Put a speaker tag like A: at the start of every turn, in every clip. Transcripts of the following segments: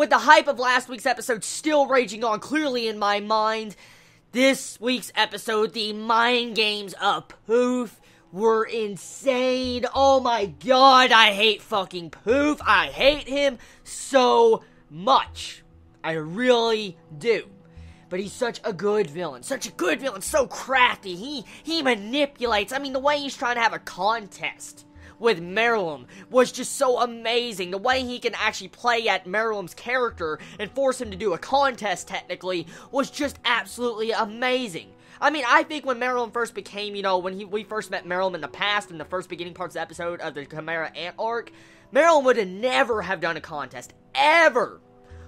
A: with the hype of last week's episode still raging on clearly in my mind, this week's episode, the mind games of Poof, were insane. Oh my god, I hate fucking Poof. I hate him so much. I really do. But he's such a good villain. Such a good villain. So crafty. He manipulates. I mean, the way he's trying to have a contest with Meruem was just so amazing. The way he can actually play at Meruem's character and force him to do a contest, technically, was just absolutely amazing. I mean, I think when Meruem first became, when we first met Meruem in the past, in the first beginning parts of the episode of the Chimera Ant arc, Meruem would have never have done a contest, ever,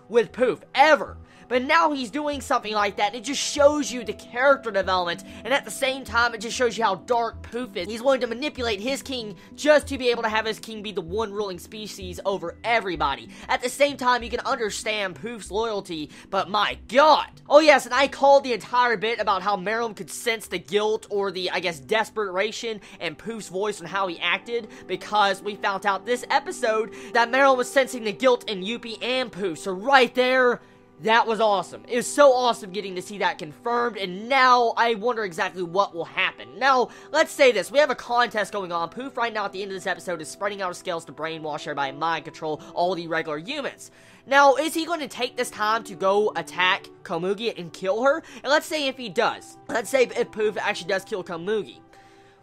A: with Poof, ever. But now he's doing something like that, and it just shows you the character development, and at the same time, it just shows you how dark Poof is. He's willing to manipulate his king just to be able to have his king be the one ruling species over everybody. At the same time, you can understand Poof's loyalty, but my god. Oh yes, and I called the entire bit about how Meruem could sense the guilt, or the, I guess, desperation in Poof's voice and how he acted, because we found out this episode that Meruem was sensing the guilt in Yuppie and Poof, so right there, that was awesome. It was so awesome getting to see that confirmed, and now I wonder exactly what will happen. Now, let's say this. We have a contest going on. Poof right now at the end of this episode is spreading out his scales to brainwash everybody and mind control all the regular humans. Now, is he going to take this time to go attack Komugi and kill her? And let's say if he does. Let's say if Poof actually does kill Komugi.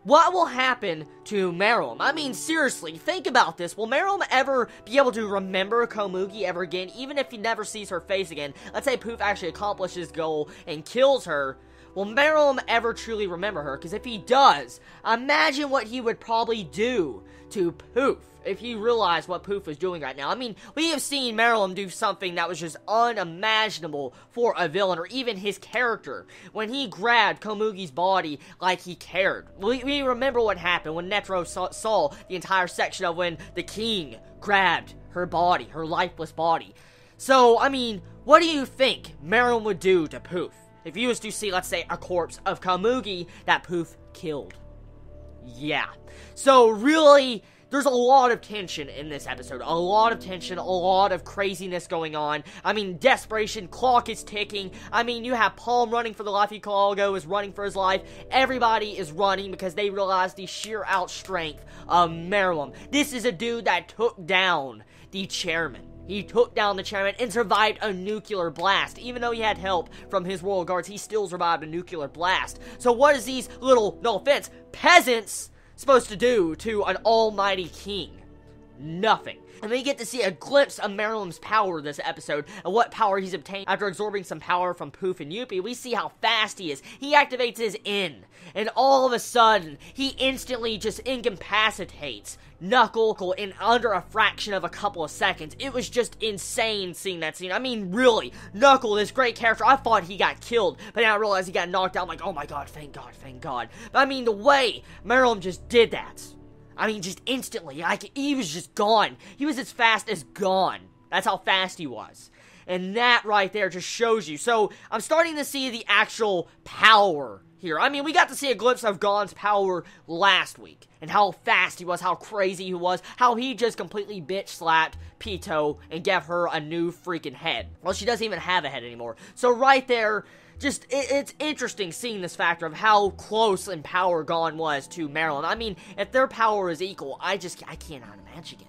A: What will happen to Meruem? I mean, seriously, think about this. Will Meruem ever be able to remember Komugi ever again, even if he never sees her face again? Let's say Poof actually accomplishes his goal and kills her. Will Meruem ever truly remember her? Because if he does, imagine what he would probably do to Poof if he realized what Poof was doing right now. I mean, we have seen Meruem do something that was just unimaginable for a villain, or even his character, when he grabbed Komugi's body like he cared. We remember what happened when Netero saw the entire section of when the king grabbed her body, her lifeless body. So, I mean, what do you think Meruem would do to Poof if he was to see, let's say, a corpse of Komugi that Poof killed? Yeah. So, really, there's a lot of tension in this episode. A lot of tension, a lot of craziness going on. I mean, desperation, clock is ticking. I mean, you have Palm running for the life. Calago is running for his life. Everybody is running because they realize the sheer out strength of Meruem. This is a dude that took down the chairman. He took down the chairman and survived a nuclear blast. Even though he had help from his royal guards, he still survived a nuclear blast. So what is these little, no offense, peasants supposed to do to an almighty king? Nothing. And we get to see a glimpse of Meruem's power this episode, and what power he's obtained after absorbing some power from Poof and Yuppie. We see how fast he is. He activates his N, and all of a sudden, he instantly just incapacitates Knuckle in under a fraction of a couple of seconds. It was just insane seeing that scene. I mean, really, Knuckle, this great character, I thought he got killed, but then I realized he got knocked out. I'm like, oh my god, thank god, thank god. But I mean, the way Meruem just did that, I mean, just instantly, like, he was just gone. He was as fast as gone. That's how fast he was. And that right there just shows you. So, I'm starting to see the actual power here. I mean, we got to see a glimpse of Gon's power last week, and how fast he was, how crazy he was, how he just completely bitch-slapped Pito and gave her a new freaking head. Well, she doesn't even have a head anymore. So right there, just, it's interesting seeing this factor of how close in power Gon was to Meruem. I mean, if their power is equal, I cannot imagine it.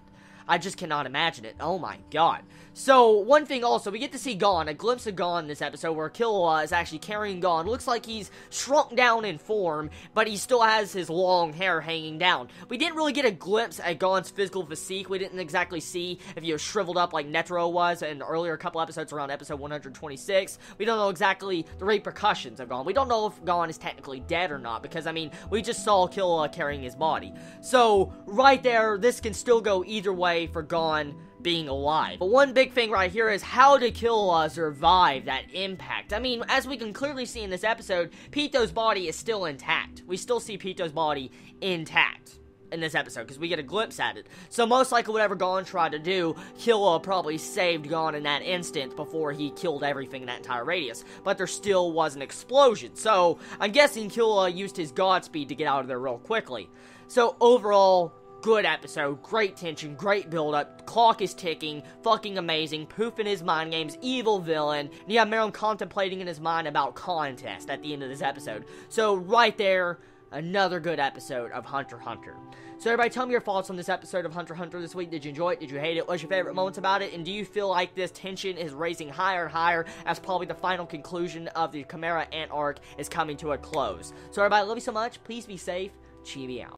A: I just cannot imagine it. Oh my god. So, one thing also, we get to see Gon, a glimpse of Gon in this episode, where Killua is actually carrying Gon. Looks like he's shrunk down in form, but he still has his long hair hanging down. We didn't really get a glimpse at Gon's physical physique. We didn't exactly see if he was shriveled up like Netero was in earlier couple episodes around episode 126. We don't know exactly the repercussions of Gon. We don't know if Gon is technically dead or not, because, I mean, we just saw Killua carrying his body. So, right there, this can still go either way for Gon being alive. But one big thing right here is, how did Killua survive that impact? I mean, as we can clearly see in this episode, Pito's body is still intact. We still see Pito's body intact in this episode, because we get a glimpse at it. So most likely whatever Gon tried to do, Killua probably saved Gon in that instant before he killed everything in that entire radius. But there still was an explosion. So I'm guessing Killua used his Godspeed to get out of there real quickly. So overall, Good episode, great tension, great build-up, clock is ticking, fucking amazing, Poof in his mind games, evil villain, and you have Meron contemplating in his mind about contest at the end of this episode. So, right there, another good episode of Hunter x Hunter. So everybody, tell me your thoughts on this episode of Hunter x Hunter this week. Did you enjoy it? Did you hate it? What's your favorite moments about it? And do you feel like this tension is raising higher and higher as probably the final conclusion of the Chimera Ant arc is coming to a close? So everybody, love you so much. Please be safe. Chibi out.